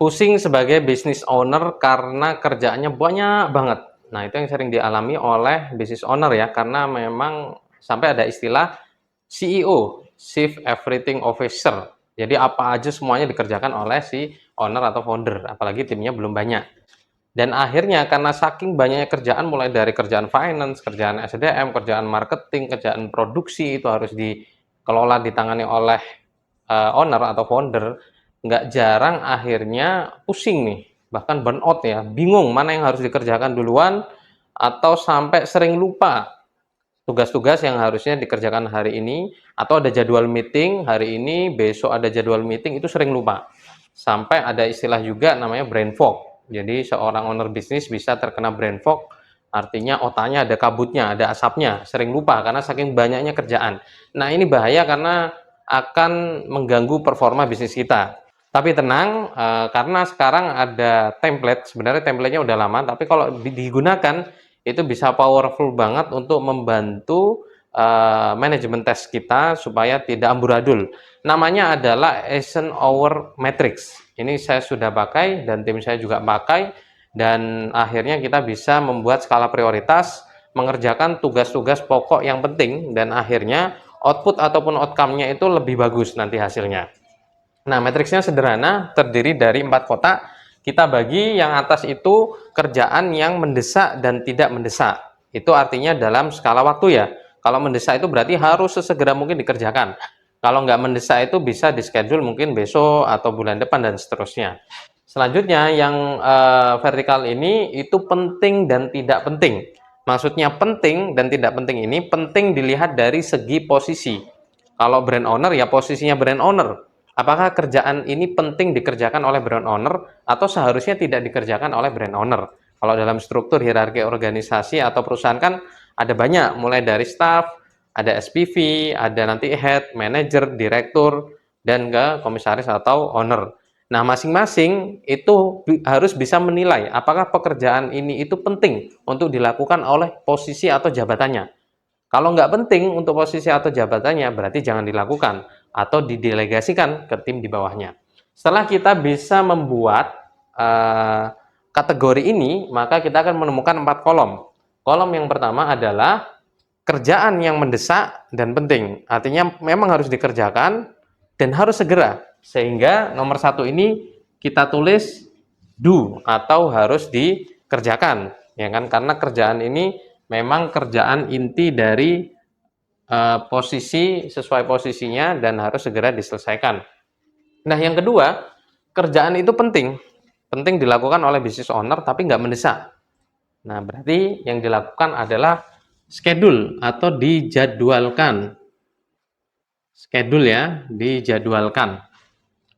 Pusing sebagai business owner karena kerjaannya banyak banget. Nah, itu yang sering dialami oleh business owner ya, karena memang sampai ada istilah CEO, Chief Everything Officer. Jadi apa aja semuanya dikerjakan oleh si owner atau founder, apalagi timnya belum banyak. Dan akhirnya karena saking banyaknya kerjaan, mulai dari kerjaan finance, kerjaan SDM, kerjaan marketing, kerjaan produksi, itu harus dikelola, ditangani oleh owner atau founder, nggak jarang akhirnya pusing nih, bahkan burnout ya, bingung mana yang harus dikerjakan duluan, atau sampai sering lupa tugas-tugas yang harusnya dikerjakan hari ini, atau ada jadwal meeting hari ini, besok ada jadwal meeting, itu sering lupa. Sampai ada istilah juga namanya brain fog. Jadi seorang owner bisnis bisa terkena brain fog, artinya otaknya ada kabutnya, ada asapnya, sering lupa karena saking banyaknya kerjaan. Nah, ini bahaya karena akan mengganggu performa bisnis kita. Tapi tenang, karena sekarang ada template, sebenarnya template-nya udah lama, tapi kalau digunakan itu bisa powerful banget untuk membantu manajemen tes kita supaya tidak amburadul. Namanya adalah Eisenhower Matrix. Ini saya sudah pakai dan tim saya juga pakai, dan akhirnya kita bisa membuat skala prioritas, mengerjakan tugas-tugas pokok yang penting, dan akhirnya output ataupun outcome-nya itu lebih bagus nanti hasilnya. Nah, matriksnya sederhana, terdiri dari 4 kotak. Kita bagi yang atas itu kerjaan yang mendesak dan tidak mendesak. Itu artinya dalam skala waktu ya. Kalau mendesak itu berarti harus sesegera mungkin dikerjakan. Kalau nggak mendesak itu bisa di-schedule mungkin besok atau bulan depan dan seterusnya. Selanjutnya yang vertikal ini itu penting dan tidak penting. Maksudnya penting dan tidak penting ini penting dilihat dari segi posisi. Kalau brand owner ya posisinya brand owner. Apakah kerjaan ini penting dikerjakan oleh brand owner atau seharusnya tidak dikerjakan oleh brand owner? Kalau dalam struktur hierarki organisasi atau perusahaan kan ada banyak, mulai dari staff, ada SPV, ada nanti head, manager, direktur, dan ke komisaris atau owner. Nah, masing-masing itu harus bisa menilai apakah pekerjaan ini itu penting untuk dilakukan oleh posisi atau jabatannya. Kalau nggak penting untuk posisi atau jabatannya, berarti jangan dilakukan atau didelegasikan ke tim di bawahnya. Setelah kita bisa membuat kategori ini, maka kita akan menemukan 4 kolom. Kolom yang pertama adalah kerjaan yang mendesak dan penting. Artinya memang harus dikerjakan dan harus segera. Sehingga nomor 1 ini kita tulis do atau harus dikerjakan, ya kan? Karena kerjaan ini memang kerjaan inti dari posisi sesuai posisinya dan harus segera diselesaikan. Nah, yang kedua, kerjaan itu penting, penting dilakukan oleh business owner tapi nggak mendesak. Nah, berarti yang dilakukan adalah schedule atau dijadwalkan. Schedule ya, dijadwalkan.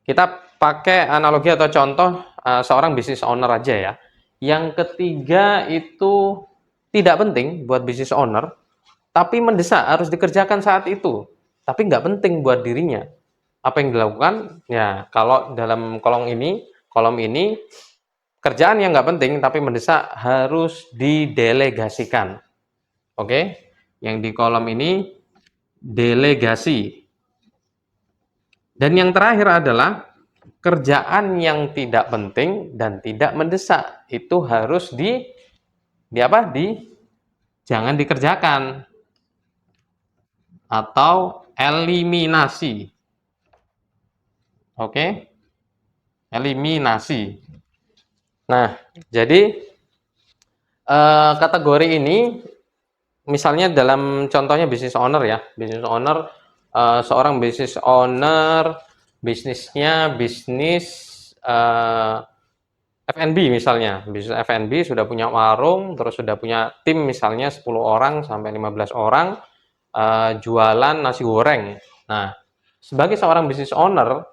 Kita pakai analogi atau contoh seorang business owner aja ya. Yang ketiga itu tidak penting buat business owner, tapi mendesak harus dikerjakan saat itu. Tapi nggak penting buat dirinya. Apa yang dilakukan? Ya, kalau dalam kolom ini kerjaan yang nggak penting tapi mendesak harus didelegasikan. Oke? Yang di kolom ini delegasi. Dan yang terakhir adalah kerjaan yang tidak penting dan tidak mendesak. Itu harus di apa? Jangan dikerjakan atau eliminasi. Oke? Eliminasi. Nah, jadi kategori ini misalnya dalam contohnya business owner ya. Business owner seorang business owner bisnisnya bisnis F&B misalnya. Bisnis F&B sudah punya warung, terus sudah punya tim misalnya 10 orang sampai 15 orang jualan nasi goreng. Nah, sebagai seorang business owner,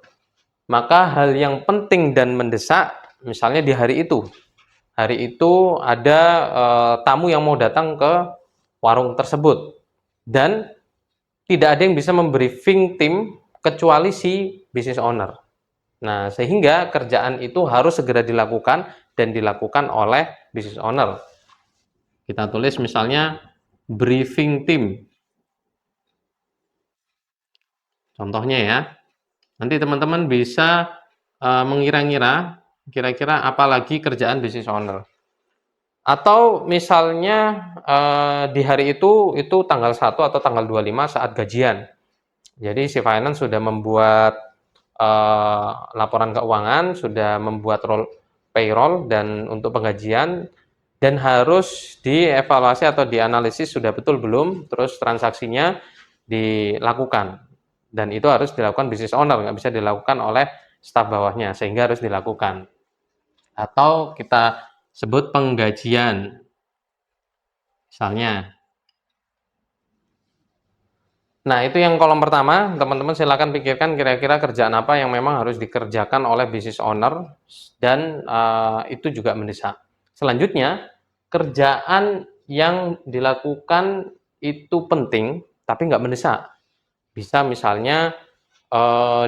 maka hal yang penting dan mendesak misalnya di hari itu. Hari itu ada tamu yang mau datang ke warung tersebut dan tidak ada yang bisa membriefing tim kecuali si business owner. Nah, sehingga kerjaan itu harus segera dilakukan dan dilakukan oleh business owner. Kita tulis misalnya briefing tim. Contohnya ya. Nanti teman-teman bisa mengira-ngira Kira-kira apalagi kerjaan business owner? Atau misalnya, di hari itu tanggal 1 atau tanggal 25 saat gajian. Jadi si finance sudah membuat, laporan keuangan, sudah membuat payroll dan untuk penggajian, dan harus dievaluasi atau dianalisis sudah betul belum, terus transaksinya dilakukan. Dan itu harus dilakukan business owner, nggak bisa dilakukan oleh staf bawahnya, sehingga harus dilakukan. Atau kita sebut penggajian, misalnya. Nah, itu yang kolom pertama, teman-teman silakan pikirkan kira-kira kerjaan apa yang memang harus dikerjakan oleh business owner dan itu juga mendesak. Selanjutnya, kerjaan yang dilakukan itu penting tapi nggak mendesak. Bisa misalnya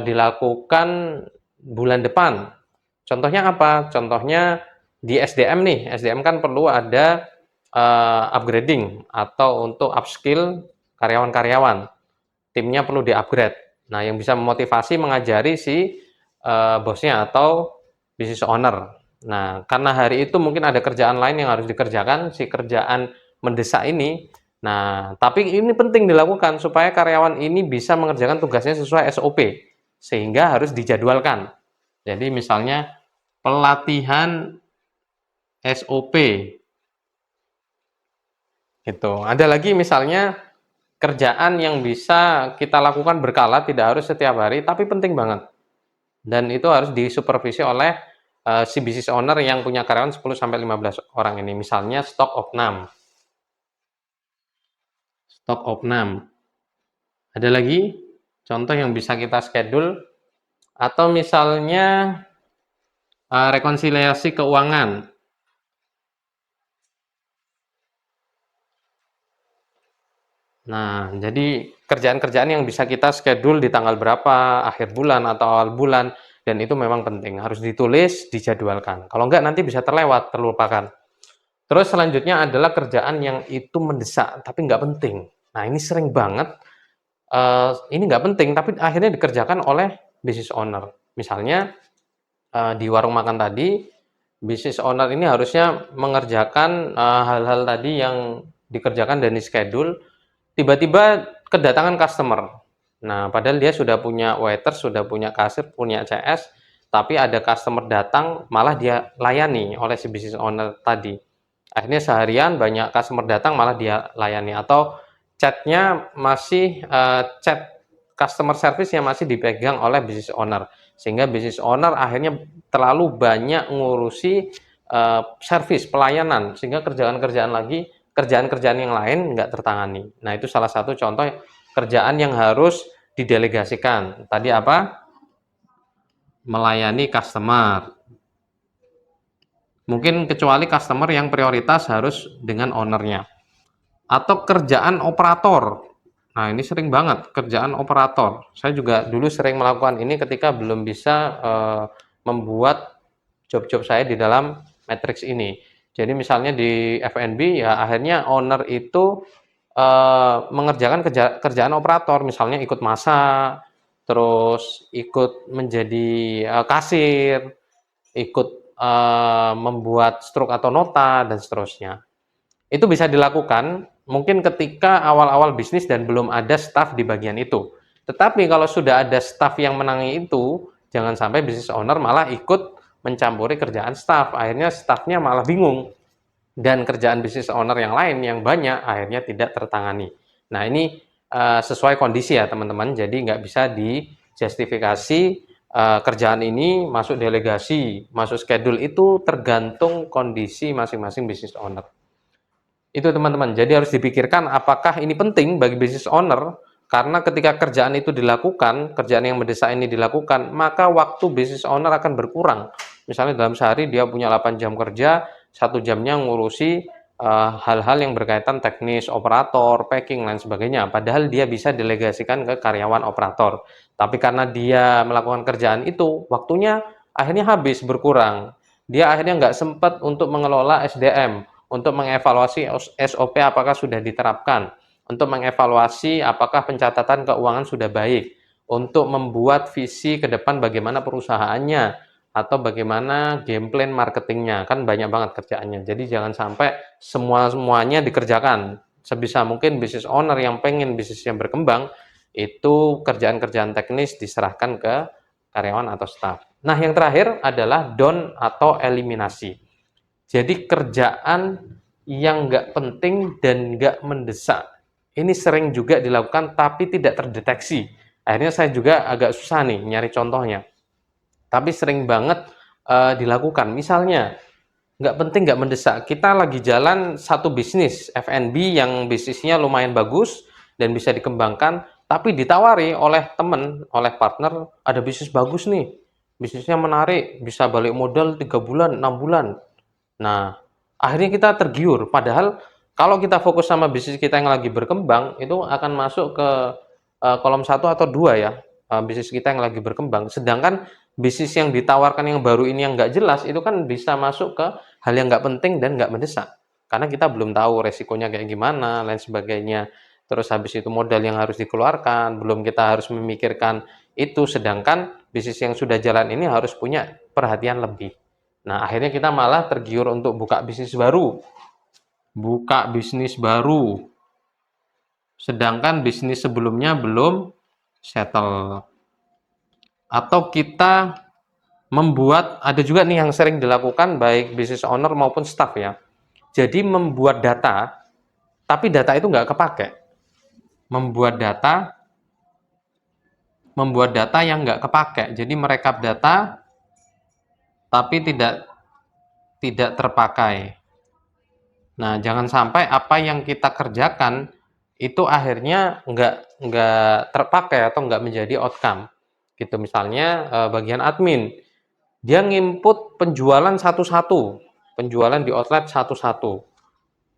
dilakukan bulan depan. Contohnya apa? Contohnya di SDM nih, SDM kan perlu ada upgrading atau untuk upskill karyawan-karyawan. Timnya perlu di-upgrade. Nah, yang bisa memotivasi mengajari si bosnya atau business owner. Nah, karena hari itu mungkin ada kerjaan lain yang harus dikerjakan, si kerjaan mendesak ini. Nah, tapi ini penting dilakukan supaya karyawan ini bisa mengerjakan tugasnya sesuai SOP, sehingga harus dijadwalkan. Jadi misalnya pelatihan SOP gitu. Ada lagi misalnya kerjaan yang bisa kita lakukan berkala, tidak harus setiap hari, tapi penting banget. Dan itu harus disupervisi oleh si business owner yang punya karyawan 10 sampai 15 orang ini. Misalnya stok opnam. Stok opnam. Ada lagi contoh yang bisa kita schedule atau misalnya rekonsiliasi keuangan. Nah, jadi kerjaan-kerjaan yang bisa kita schedule di tanggal berapa, akhir bulan atau awal bulan, dan itu memang penting, harus ditulis, dijadwalkan. Kalau enggak nanti bisa terlewat, terlupakan. Terus selanjutnya adalah kerjaan yang itu mendesak, tapi nggak penting. Nah, ini sering banget, ini nggak penting, tapi akhirnya dikerjakan oleh business owner. Misalnya, di warung makan tadi, business owner ini harusnya mengerjakan hal-hal tadi yang dikerjakan dan di-schedule, tiba-tiba kedatangan customer. Nah, padahal dia sudah punya waiter, sudah punya kasir, punya CS, tapi ada customer datang, malah dia layani oleh si business owner tadi. Akhirnya seharian banyak customer datang, malah dia layani. Atau chatnya masih chat customer service yang masih dipegang oleh business owner. Sehingga business owner akhirnya terlalu banyak ngurusi service, pelayanan, sehingga kerjaan-kerjaan yang lain nggak tertangani. Nah, itu salah satu contoh kerjaan yang harus didelegasikan. Tadi apa? Melayani customer. Mungkin kecuali customer yang prioritas harus dengan ownernya. Atau kerjaan operator. Nah, ini sering banget kerjaan operator. Saya juga dulu sering melakukan ini ketika belum bisa membuat job-job saya di dalam matriks ini. Jadi misalnya di F&B ya akhirnya owner itu mengerjakan kerjaan operator, misalnya ikut masak, terus ikut menjadi kasir, ikut membuat struk atau nota dan seterusnya. Itu bisa dilakukan mungkin ketika awal-awal bisnis dan belum ada staff di bagian itu. Tetapi kalau sudah ada staff yang menangani itu, jangan sampai business owner malah ikut mencampuri kerjaan staff. Akhirnya staffnya malah bingung. Dan kerjaan business owner yang lain yang banyak akhirnya tidak tertangani. Nah, ini sesuai kondisi ya teman-teman. Jadi nggak bisa dijustifikasi kerjaan ini masuk delegasi, masuk schedule, itu tergantung kondisi masing-masing business owner. Itu teman-teman, jadi harus dipikirkan apakah ini penting bagi business owner, karena ketika kerjaan itu dilakukan, kerjaan yang mendesak ini dilakukan, maka waktu business owner akan berkurang. Misalnya dalam sehari dia punya 8 jam kerja, 1 jamnya ngurusi hal-hal yang berkaitan teknis, operator, packing, lain sebagainya. Padahal dia bisa delegasikan ke karyawan operator. Tapi karena dia melakukan kerjaan itu, waktunya akhirnya habis, berkurang. Dia akhirnya nggak sempat untuk mengelola SDM, untuk mengevaluasi SOP apakah sudah diterapkan, untuk mengevaluasi apakah pencatatan keuangan sudah baik, untuk membuat visi ke depan bagaimana perusahaannya, atau bagaimana game plan marketingnya, kan banyak banget kerjaannya. Jadi jangan sampai semuanya dikerjakan. Sebisa mungkin business owner yang pengen bisnisnya berkembang, itu kerjaan-kerjaan teknis diserahkan ke karyawan atau staff. Nah, yang terakhir adalah down atau eliminasi. Jadi kerjaan yang nggak penting dan nggak mendesak. Ini sering juga dilakukan tapi tidak terdeteksi. Akhirnya saya juga agak susah nih nyari contohnya. Tapi sering banget dilakukan. Misalnya, nggak penting, nggak mendesak. Kita lagi jalan satu bisnis F&B yang bisnisnya lumayan bagus dan bisa dikembangkan, tapi ditawari oleh teman, oleh partner, ada bisnis bagus nih, bisnisnya menarik, bisa balik modal 3 bulan, 6 bulan. Nah, akhirnya kita tergiur. Padahal kalau kita fokus sama bisnis kita yang lagi berkembang, itu akan masuk ke kolom 1 atau 2 ya, bisnis kita yang lagi berkembang. Sedangkan bisnis yang ditawarkan yang baru ini yang nggak jelas, itu kan bisa masuk ke hal yang nggak penting dan nggak mendesak. Karena kita belum tahu resikonya kayak gimana, lain sebagainya. Terus habis itu modal yang harus dikeluarkan, belum kita harus memikirkan itu. Sedangkan bisnis yang sudah jalan ini harus punya perhatian lebih. Nah, akhirnya kita malah tergiur untuk buka bisnis baru. Buka bisnis baru. Sedangkan bisnis sebelumnya belum settle. Atau kita membuat, ada juga nih yang sering dilakukan baik business owner maupun staff ya. Jadi membuat data, tapi data itu nggak kepake. Membuat data yang nggak kepake. Jadi merekap data, tapi tidak terpakai. Nah, jangan sampai apa yang kita kerjakan itu akhirnya nggak terpakai atau nggak menjadi outcome. Gitu misalnya bagian admin, dia nginput penjualan satu-satu, penjualan di outlet satu-satu.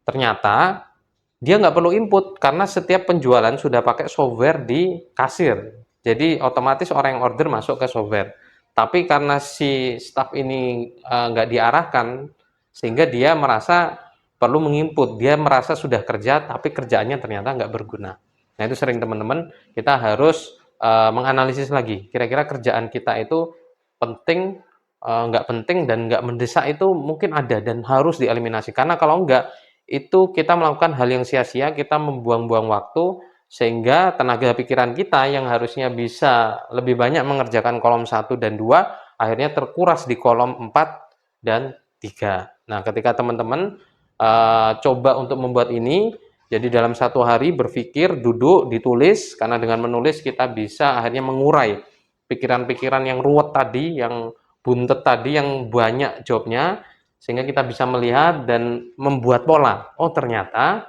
Ternyata dia nggak perlu input karena setiap penjualan sudah pakai software di kasir. Jadi otomatis orang yang order masuk ke software. Tapi karena si staff ini nggak diarahkan, sehingga dia merasa perlu menginput. Dia merasa sudah kerja, tapi kerjaannya ternyata nggak berguna. Nah itu sering teman-teman, kita harus menganalisis lagi. Kira-kira kerjaan kita itu penting, nggak penting, dan nggak mendesak itu mungkin ada dan harus dieliminasi. Karena kalau nggak, itu kita melakukan hal yang sia-sia, kita membuang-buang waktu, sehingga tenaga pikiran kita yang harusnya bisa lebih banyak mengerjakan kolom 1 dan 2, akhirnya terkuras di kolom 4 dan 3. Nah, ketika teman-teman coba untuk membuat ini, jadi dalam 1 hari berpikir, duduk, ditulis, karena dengan menulis kita bisa akhirnya mengurai pikiran-pikiran yang ruwet tadi, yang buntet tadi, yang banyak jobnya, sehingga kita bisa melihat dan membuat pola. Oh, ternyata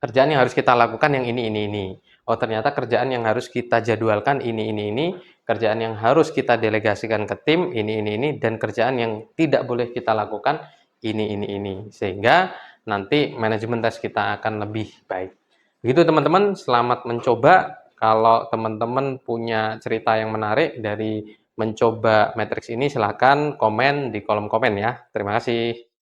kerjaan yang harus kita lakukan yang ini. Oh, ternyata kerjaan yang harus kita jadwalkan ini. Kerjaan yang harus kita delegasikan ke tim ini. Dan kerjaan yang tidak boleh kita lakukan ini. Sehingga nanti manajemen tes kita akan lebih baik. Begitu teman-teman, selamat mencoba. Kalau teman-teman punya cerita yang menarik dari mencoba matriks ini, silahkan komen di kolom komen ya. Terima kasih.